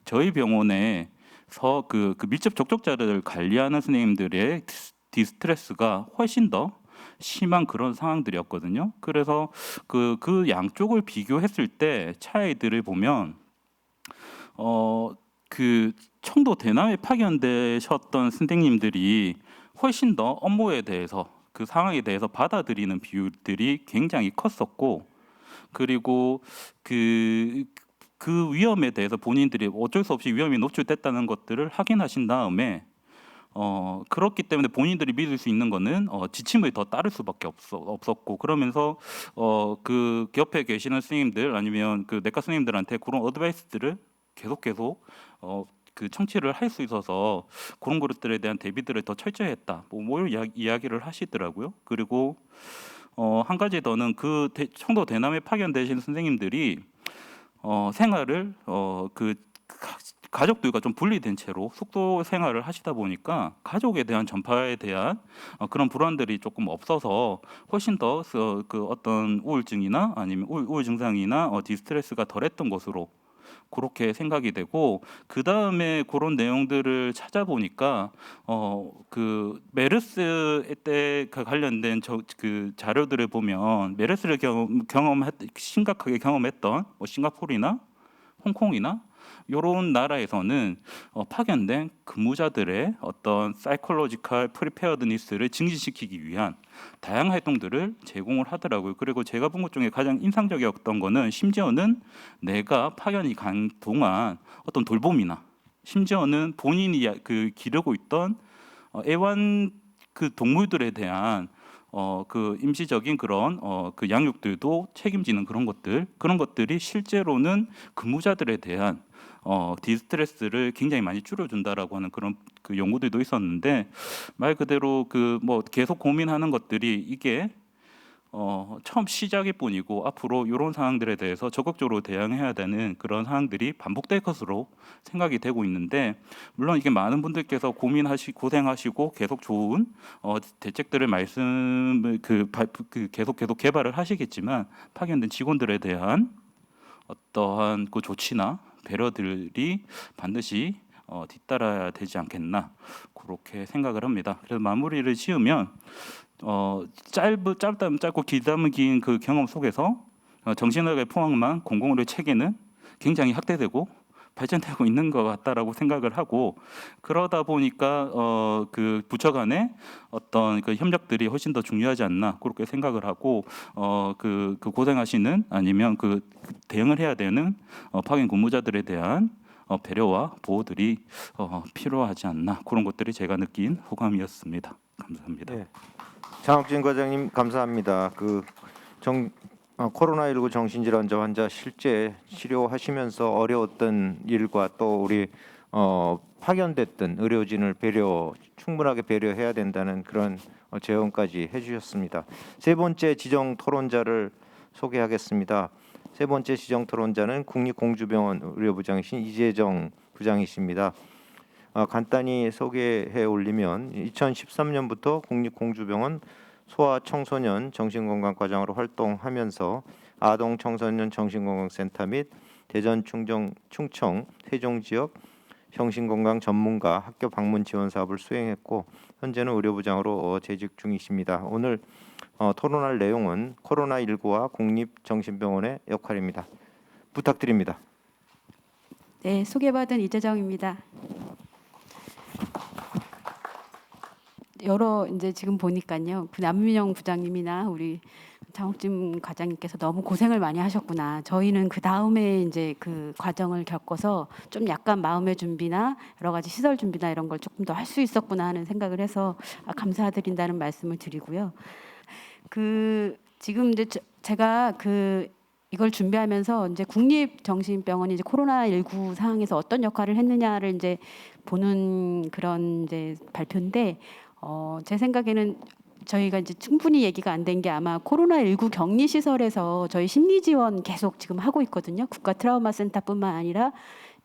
저희 병원에서 그 밀접 접촉자를 관리하는 선생님들의 디스트레스가 훨씬 더 심한 그런 상황들이었거든요. 그래서 그 양쪽을 비교했을 때 차이들을 보면 그 청도 대남에 파견되셨던 선생님들이 훨씬 더 업무에 대해서 그 상황에 대해서 받아들이는 비율들이 굉장히 컸었고 그리고 그 위험에 대해서 본인들이 어쩔 수 없이 위험에 노출됐다는 것들을 확인하신 다음에 그렇기 때문에 본인들이 믿을 수 있는 거는 지침을 더 따를 수밖에 없었고 그러면서 그 옆에 계시는 선생님들 아니면 그 내과 선생님들한테 그런 어드바이스들을 계속 그 청취를 할 수 있어서 그런 것들에 대한 대비들을 더 철저히 했다. 뭐 이야기를 하시더라고요. 그리고 한 가지 더는 청도 대남에 파견되신 선생님들이 생활을 가족들과 좀 분리된 채로 숙소 생활을 하시다 보니까 가족에 대한 전파에 대한 그런 불안들이 조금 없어서 훨씬 더 그 어떤 우울증이나 아니면 우울 증상이나 디스트레스가 덜했던 것으로 그렇게 생각이 되고 그 다음에 그런 내용들을 찾아보니까 그 메르스 때 관련된 그 자료들을 보면 메르스를 심각하게 경험했던 뭐 싱가포르나 홍콩이나 이런 나라에서는 파견된 근무자들의 어떤 사이콜로지컬 프리페어드니스를 증진시키기 위한 다양한 활동들을 제공을 하더라고요. 그리고 제가 본 것 중에 가장 인상적이었던 거는 심지어는 내가 파견이 간 동안 어떤 돌봄이나 심지어는 본인이 기르고 있던 애완 그 동물들에 대한 그 임시적인 그런 그 양육들도 책임지는 그런 것들이 실제로는 근무자들에 대한 디스트레스를 굉장히 많이 줄여준다라고 하는 그런 그 연구들도 있었는데 말 그대로 뭐 계속 고민하는 것들이 이게 처음 시작일 뿐이고 앞으로 이런 상황들에 대해서 적극적으로 대응해야 되는 그런 상황들이 반복될 것으로 생각이 되고 있는데 물론 이게 많은 분들께서 고생하시고 계속 좋은 대책들을 계속 개발을 하시겠지만 파견된 직원들에 대한 어떠한 그 조치나 배려들이 반드시 뒤따라야 되지 않겠나 그렇게 생각을 합니다. 그래서 마무리를 지으면 짧고 길다면 긴 그 경험 속에서 정신의학의 포항만 공공의료 체계는 굉장히 확대되고 발전되고 있는 것 같다라고 생각을 하고 그러다 보니까 그 부처 간의 어떤 그 협력들이 훨씬 더 중요하지 않나 그렇게 생각을 하고 그 고생하시는 아니면 그 대응을 해야 되는 파견 근무자들에 대한 배려와 보호들이 필요하지 않나 그런 것들이 제가 느낀 호감이었습니다. 감사합니다. 네. 장학진 과장님 감사합니다. 코로나19 정신질환자 환자 실제 치료하시면서 어려웠던 일과 또 우리 파견됐던 의료진을 충분하게 배려해야 된다는 그런 제언까지 해주셨습니다. 세 번째 지정 토론자를 소개하겠습니다. 세 번째 지정 토론자는 국립공주병원 의료부장이신 이재정 부장이십니다. 간단히 소개해 올리면 2013년부터 국립공주병원 소아청소년 정신건강과장으로 활동하면서 아동 청소년 정신건강센터 및 대전 충청 세종 지역 정신건강 전문가 학교 방문 지원 사업을 수행했고 현재는 의료부장으로 재직 중이십니다. 오늘 토론할 내용은 코로나19와 국립정신병원의 역할입니다. 부탁드립니다. 네, 소개받은 이재정입니다. 이제 지금 보니까요, 그 남민영 부장님이나 우리 장옥진 과장님께서 너무 고생을 많이 하셨구나. 저희는 그 다음에 이제 그 과정을 겪어서 좀 약간 마음의 준비나 여러 가지 시설 준비나 이런 걸 조금 더 할 수 있었구나 하는 생각을 해서 감사드린다는 말씀을 드리고요. 지금 이제 제가 이걸 준비하면서 이제 국립정신병원이 이제 코로나19 상황에서 어떤 역할을 했느냐를 이제 보는 그런 이제 발표인데, 제 생각에는 저희가 이제 충분히 얘기가 안 된 게 아마 코로나19 격리 시설에서 저희 심리 지원 계속 지금 하고 있거든요. 국가 트라우마 센터뿐만 아니라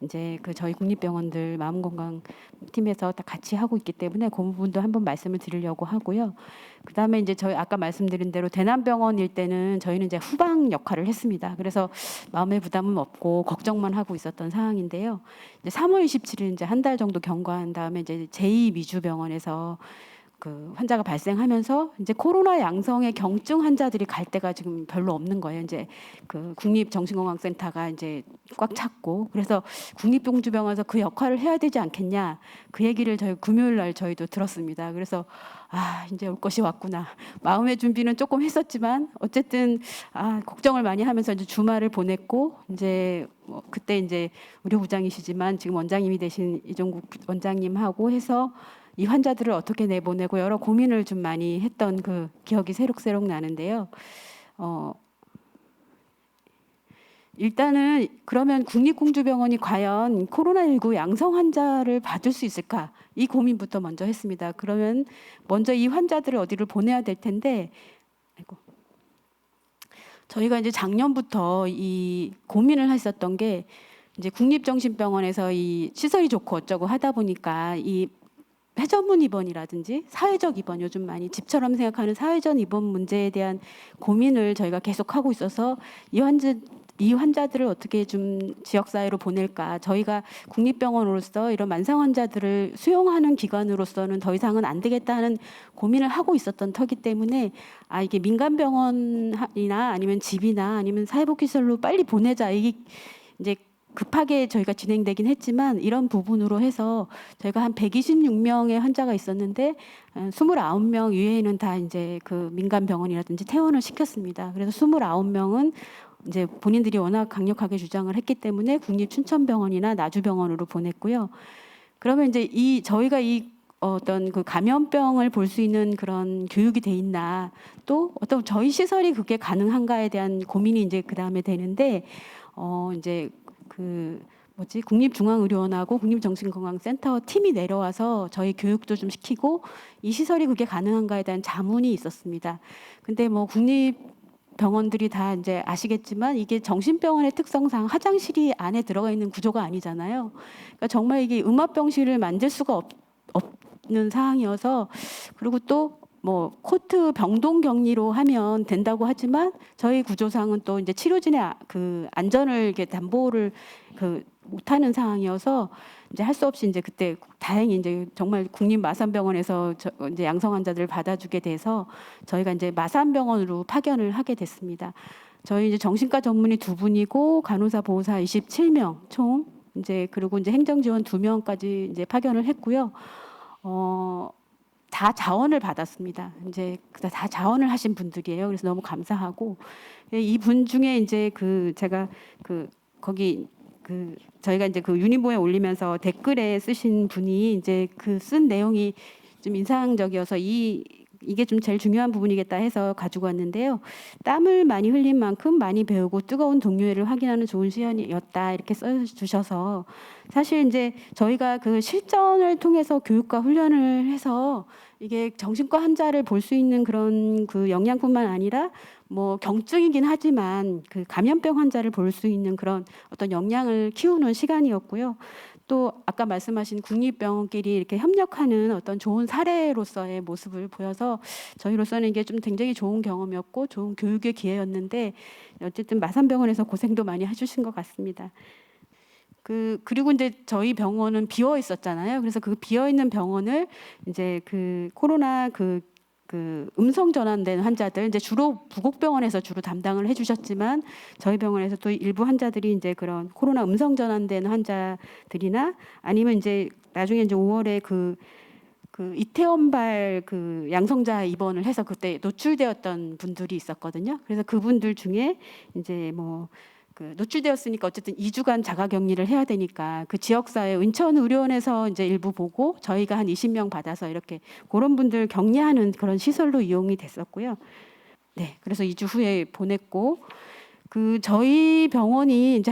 이제 저희 국립병원들 마음건강팀에서 다 같이 하고 있기 때문에 그 부분도 한번 말씀을 드리려고 하고요. 그다음에 이제 저희 아까 말씀드린 대로 대남병원일 때는 저희는 이제 후방 역할을 했습니다. 그래서 마음의 부담은 없고 걱정만 하고 있었던 상황인데요. 이제 3월 27일 이제 한 달 정도 경과한 다음에 이제 제2미주병원에서 환자가 발생하면서 이제 코로나 양성의 경증 환자들이 갈 데가 지금 별로 없는 거예요. 이제 국립정신건강센터가 이제 꽉 찼고, 그래서 국립공주병원에서 그 역할을 해야 되지 않겠냐, 그 얘기를 저희 금요일 날 저희도 들었습니다. 그래서 이제 올 것이 왔구나. 마음의 준비는 조금 했었지만 어쨌든 걱정을 많이 하면서 이제 주말을 보냈고, 이제 그때 이제 의료부장이시지만 지금 원장님이 되신 이종국 원장님하고 해서 이 환자들을 어떻게 내보내고 여러 고민을 좀 많이 했던 그 기억이 새록새록 나는데요. 일단은 그러면 국립공주병원이 과연 코로나19 양성 환자를 받을 수 있을까? 이 고민부터 먼저 했습니다. 그러면 먼저 이 환자들을 어디를 보내야 될 텐데, 저희가 이제 작년부터 이 고민을 했었던 게, 이제 국립정신병원에서 이 시설이 좋고 어쩌고 하다 보니까 이 회전문 입원이라든지 사회적 입원, 요즘 많이 집처럼 생각하는 사회적 입원 문제에 대한 고민을 저희가 계속 하고 있어서 이 환자들을 어떻게 좀 지역사회로 보낼까. 저희가 국립병원으로서 이런 만상 환자들을 수용하는 기관으로서는 더 이상은 안 되겠다 하는 고민을 하고 있었던 터기 때문에 이게 민간병원이나 아니면 집이나 아니면 사회복지시설로 빨리 보내자. 이게 이제 급하게 저희가 진행되긴 했지만 이런 부분으로 해서 저희가 한 126명의 환자가 있었는데 29명 이외에는 다 이제 민간 병원이라든지 퇴원을 시켰습니다. 그래서 29명은 이제 본인들이 워낙 강력하게 주장을 했기 때문에 국립춘천병원이나 나주병원으로 보냈고요. 그러면 이제 저희가 어떤 감염병을 볼 수 있는 그런 교육이 돼 있나, 또 어떤 저희 시설이 그게 가능한가에 대한 고민이 이제 그 다음에 되는데, 이제 국립중앙의료원하고 국립정신건강센터 팀이 내려와서 저희 교육도 좀 시키고 이 시설이 그게 가능한가에 대한 자문이 있었습니다. 근데 국립병원들이 다 이제 아시겠지만 이게 정신병원의 특성상 화장실이 안에 들어가 있는 구조가 아니잖아요. 그러니까 정말 이게 음압병실을 만들 수가 없는 상황이어서, 그리고 또 코트 병동 격리로 하면 된다고 하지만 저희 구조상은 또 이제 치료진의 안전을 이렇게 담보를 못하는 상황이어서 이제 할 수 없이 이제 그때 다행히 이제 정말 국립마산병원에서 이제 양성 환자들을 받아주게 돼서 저희가 이제 마산병원으로 파견을 하게 됐습니다. 저희 이제 정신과 전문의 2분이고 간호사 보호사 27명 총, 이제 그리고 이제 행정지원 2명까지 이제 파견을 했고요. 다 자원을 받았습니다. 이제 다 자원을 하신 분들이에요. 그래서 너무 감사하고, 이 분 중에 이제 제가 거기 저희가 이제 유니보에 올리면서 댓글에 쓰신 분이 이제 쓴 내용이 좀 인상적이어서 이 이게 좀 제일 중요한 부분이겠다 해서 가지고 왔는데요. 땀을 많이 흘린 만큼 많이 배우고 뜨거운 동료애를 확인하는 좋은 시간이었다 이렇게 써주셔서 사실 이제 저희가 그 실전을 통해서 교육과 훈련을 해서 이게 정신과 환자를 볼 수 있는 그런 그 역량뿐만 아니라 뭐 경증이긴 하지만 그 감염병 환자를 볼 수 있는 그런 어떤 역량을 키우는 시간이었고요. 또 아까 말씀하신 국립병원끼리 이렇게 협력하는 어떤 좋은 사례로서의 모습을 보여서 저희로서는 이게 좀 굉장히 좋은 경험이었고 좋은 교육의 기회였는데 어쨌든 마산병원에서 고생도 많이 해주신 것 같습니다. 그리고 이제 저희 병원은 비어 있었잖아요. 그래서 그 비어 있는 병원을 이제 그 코로나 그 음성 전환된 환자들 이제 주로 부곡병원에서 주로 담당을 해주셨지만 저희 병원에서 또 일부 환자들이 이제 그런 코로나 음성 전환된 환자들이나 아니면 이제 나중에 이제 5월에 그 이태원발 그 양성자 입원을 해서 그때 노출되었던 분들이 있었거든요. 그래서 그분들 중에 이제 뭐 그 노출되었으니까 어쨌든 2주간 자가격리를 해야 되니까 그 지역사회 인천의료원에서 이제 일부 보고 저희가 한 20명 받아서 이렇게 그런 분들 격리하는 그런 시설로 이용이 됐었고요. 네, 그래서 2주 후에 보냈고 그 저희 병원이 이제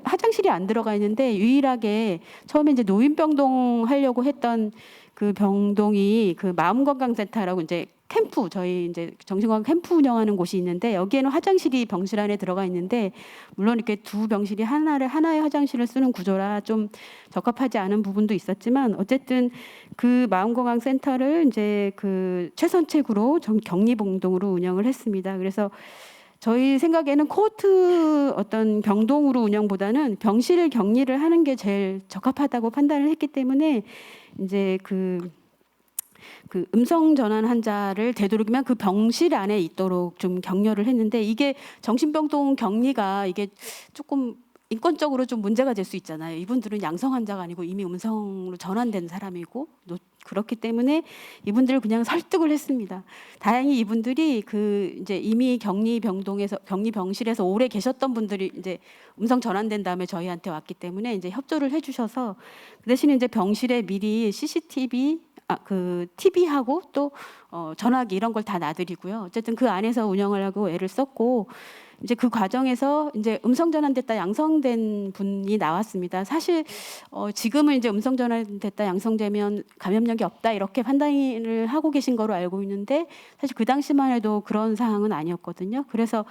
화장실이 안 들어가 있는데 유일하게 처음에 이제 노인병동 하려고 했던 그 병동이 그 마음건강센터라고 이제 캠프 저희 이제 정신건강 캠프 운영하는 곳이 있는데 여기에는 화장실이 병실 안에 들어가 있는데 물론 이렇게 두 병실이 하나의 화장실을 쓰는 구조라 좀 적합하지 않은 부분도 있었지만 어쨌든 그 마음건강센터를 이제 그 최선책으로 격리병동으로 운영을 했습니다. 그래서 저희 생각에는 코호트 어떤 병동으로 운영보다는 병실 격리를 하는 게 제일 적합하다고 판단을 했기 때문에 이제 그 음성 전환 환자를 되도록이면 그 병실 안에 있도록 좀 격려를 했는데 이게 정신병동 격리가 이게 조금 인권적으로 좀 문제가 될 수 있잖아요. 이분들은 양성 환자가 아니고 이미 음성으로 전환된 사람이고 그렇기 때문에 이분들을 그냥 설득을 했습니다. 다행히 이분들이 그 이제 이미 격리 병실에서 오래 계셨던 분들이 이제 음성 전환된 다음에 저희한테 왔기 때문에 이제 협조를 해주셔서 그 대신에 이제 병실에 미리 CCTV 그 TV하고 또 전화기 이런 걸 다 놔드리고요. 어쨌든 그 안에서 운영을 하고 애를 썼고 이제 그 과정에서 이제 음성 전환됐다 양성된 분이 나왔습니다. 사실 지금은 이제 음성 전환됐다 양성되면 감염력이 없다 이렇게 판단을 하고 계신 거로 알고 있는데 사실 그 당시만 해도 그런 상황은 아니었거든요. 그래서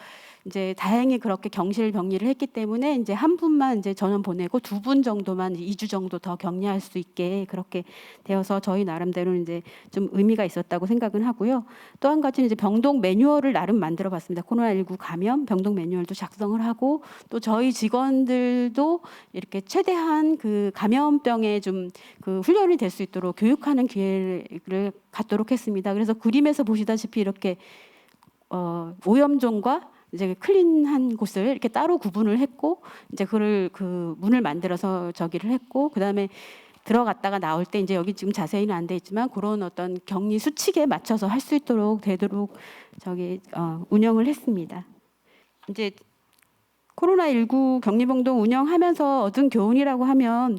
이제 다행히 그렇게 경실 격리를 했기 때문에 이제 한 분만 이제 전원 보내고 2분 정도만 2주 정도 더 격리할 수 있게 그렇게 되어서 저희 나름대로 이제 좀 의미가 있었다고 생각은 하고요. 또 한 가지는 이제 병동 매뉴얼을 나름 만들어봤습니다. 코로나19 감염 병동 매뉴얼도 작성을 하고 또 저희 직원들도 이렇게 최대한 그 감염병에 좀 그 훈련이 될 수 있도록 교육하는 기회를 갖도록 했습니다. 그래서 그림에서 보시다시피 이렇게 오염종과 이제 클린한 곳을 이렇게 따로 구분을 했고 이제 그 문을 만들어서 저기를 했고 그다음에 들어갔다가 나올 때 이제 여기 지금 자세히는 안 돼 있지만 그런 어떤 격리 수칙에 맞춰서 할 수 있도록 되도록 운영을 했습니다. 이제 코로나19 격리병동 운영하면서 얻은 교훈이라고 하면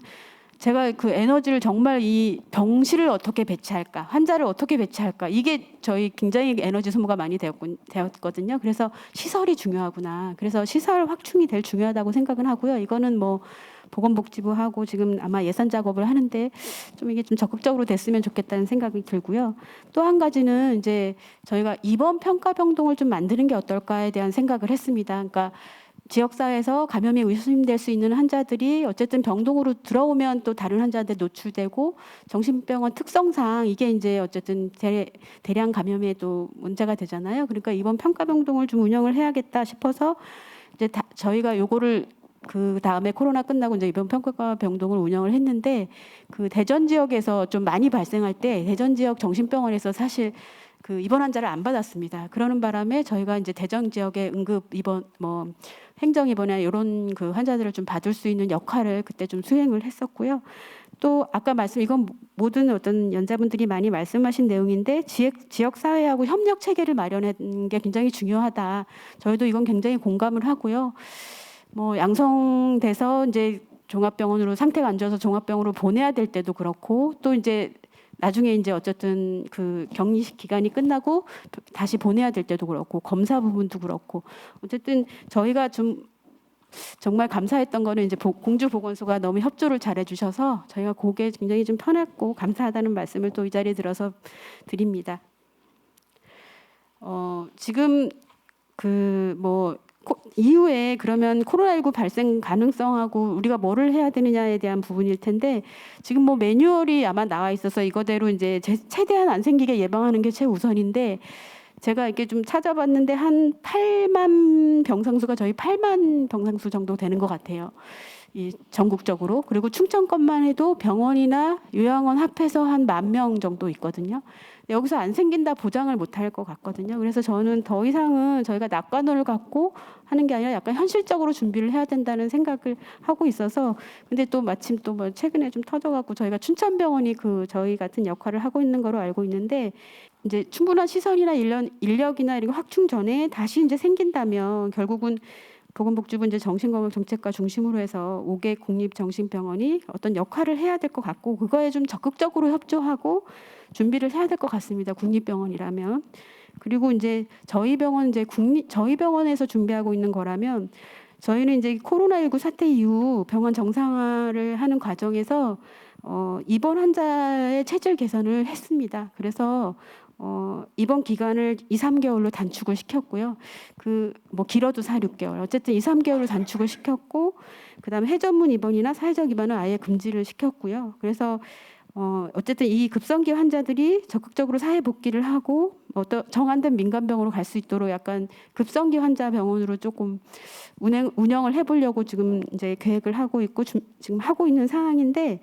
제가 그 에너지를 정말 이 병실을 어떻게 배치할까, 환자를 어떻게 배치할까 이게 저희 굉장히 에너지 소모가 많이 되었거든요. 그래서 시설이 중요하구나. 그래서 시설 확충이 제일 중요하다고 생각은 하고요. 이거는 뭐 보건복지부하고 지금 아마 예산 작업을 하는데 좀 이게 좀 적극적으로 됐으면 좋겠다는 생각이 들고요. 또 한 가지는 이제 저희가 입원 평가 병동을 좀 만드는 게 어떨까에 대한 생각을 했습니다. 그러니까 지역사회에서 감염이 의심될 수 있는 환자들이 어쨌든 병동으로 들어오면 또 다른 환자한테 노출되고 정신병원 특성상 이게 이제 어쨌든 대량 감염에도 문제가 되잖아요. 그러니까 이번 평가병동을 좀 운영을 해야겠다 싶어서 이제 저희가 요거를 그 다음에 코로나 끝나고 이제 이번 평가병동을 운영을 했는데 그 대전 지역에서 좀 많이 발생할 때 대전 지역 정신병원에서 사실 그 입원 환자를 안 받았습니다. 그러는 바람에 저희가 이제 대전 지역의 응급 입원 뭐 행정 입원이나 이런 그 환자들을 좀 받을 수 있는 역할을 그때 좀 수행을 했었고요. 또 아까 이건 모든 어떤 연자분들이 많이 말씀하신 내용인데 지역 사회하고 협력 체계를 마련하는 게 굉장히 중요하다. 저희도 이건 굉장히 공감을 하고요. 뭐 양성돼서 이제 종합병원으로 상태가 안 좋아서 종합병원으로 보내야 될 때도 그렇고 또 이제 나중에 이제 어쨌든 그 격리 기간이 끝나고 다시 보내야 될 때도 그렇고 검사 부분도 그렇고 어쨌든 저희가 좀 정말 감사했던 거는 이제 공주보건소가 너무 협조를 잘해 주셔서 저희가 그게 굉장히 좀 편했고 감사하다는 말씀을 또 이 자리에 들어서 드립니다. 지금 그 뭐 이후에 그러면 코로나19 발생 가능성하고 우리가 뭐를 해야 되느냐에 대한 부분일 텐데 지금 뭐 매뉴얼이 아마 나와 있어서 이거대로 이제 최대한 안 생기게 예방하는 게 최우선인데 제가 이렇게 좀 찾아봤는데 한 8만 병상수가 저희 8만 병상수 정도 되는 것 같아요. 이 전국적으로. 그리고 충청권만 해도 병원이나 요양원 합해서 한 10,000명 정도 있거든요. 근데 여기서 안 생긴다 보장을 못할 것 같거든요. 그래서 저는 더 이상은 저희가 낙관론을 갖고 하는 게 아니라 약간 현실적으로 준비를 해야 된다는 생각을 하고 있어서 근데 또 마침 또 뭐 최근에 좀 터져갖고 저희가 춘천병원이 그 저희 같은 역할을 하고 있는 거로 알고 있는데 이제 충분한 시설이나 인력이나 이런 거 확충 전에 다시 이제 생긴다면 결국은 보건복지부 이제 정신건강 정책과 중심으로 해서 5개 국립정신병원이 어떤 역할을 해야 될 것 같고 그거에 좀 적극적으로 협조하고 준비를 해야 될 것 같습니다. 국립병원이라면. 그리고 이제 저희 병원 이제 저희 병원에서 준비하고 있는 거라면 저희는 이제 코로나19 사태 이후 병원 정상화를 하는 과정에서 입원 환자의 체질 개선을 했습니다. 그래서 입원 기간을 2, 3개월로 단축을 시켰고요. 그 뭐 길어도 4, 6개월. 어쨌든 2, 3개월로 단축을 시켰고 그다음에 해전문 입원이나 사회적 입원은 아예 금지를 시켰고요. 그래서 어쨌든 이 급성기 환자들이 적극적으로 사회 복귀를 하고 어떤 정한된 민간병원으로 갈 수 있도록 약간 급성기 환자 병원으로 조금 운영을 해보려고 지금 이제 계획을 하고 있고 지금 하고 있는 상황인데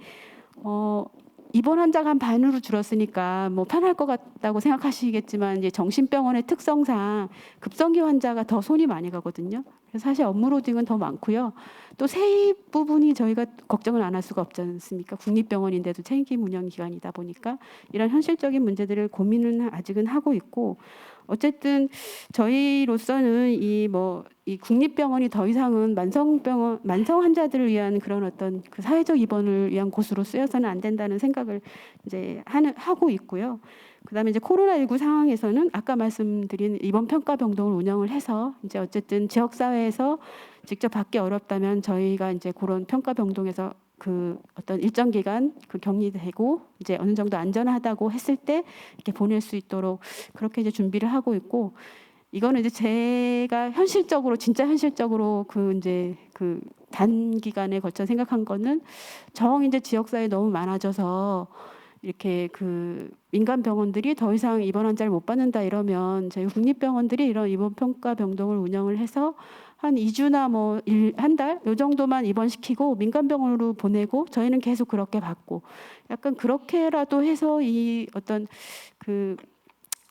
입원 환자가 한 반으로 줄었으니까 뭐 편할 것 같다고 생각하시겠지만 이제 정신병원의 특성상 급성기 환자가 더 손이 많이 가거든요. 그래서 사실 업무 로딩은 더 많고요. 또 세입 부분이 저희가 걱정을 안 할 수가 없지 않습니까? 국립병원인데도 책임 운영 기관이다 보니까 이런 현실적인 문제들을 고민은 아직은 하고 있고 어쨌든 저희로서는 이 국립병원이 더 이상은 만성 환자들을 위한 그런 어떤 그 사회적 입원을 위한 곳으로 쓰여서는 안 된다는 생각을 이제 하고 있고요. 그다음에 이제 코로나19 상황에서는 아까 말씀드린 입원 평가 병동을 운영을 해서 이제 어쨌든 지역 사회에서 직접 받기 어렵다면 저희가 이제 그런 평가 병동에서 그 어떤 일정 기간 그 격리되고 이제 어느 정도 안전하다고 했을 때 이렇게 보낼 수 있도록 그렇게 이제 준비를 하고 있고 이거는 이제 제가 진짜 현실적으로 그 이제 그 단기간에 걸쳐 생각한 거는 이제 지역사회에 너무 많아져서 이렇게 그 민간 병원들이 더 이상 입원 환자를 못 받는다 이러면 저희 국립병원들이 이런 입원 평가 병동을 운영을 해서 한 2주나 뭐 한 달 요 정도만 입원시키고 민간 병원으로 보내고 저희는 계속 그렇게 받고 약간 그렇게라도 해서 이 어떤 그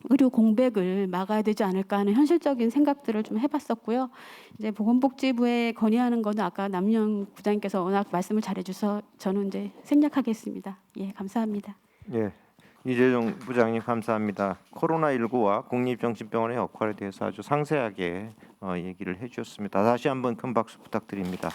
의료 공백을 막아야 되지 않을까 하는 현실적인 생각들을 좀 해봤었고요. 이제 보건복지부에 건의하는 거는 아까 남영 부장님께서 워낙 말씀을 잘해주셔서 저는 이제 생략하겠습니다. 예, 감사합니다. 예, 이재종 부장님 감사합니다. 코로나19와 국립정신병원의 역할에 대해서 아주 상세하게 얘기를 해주셨습니다. 다시 한번 큰 박수 부탁드립니다.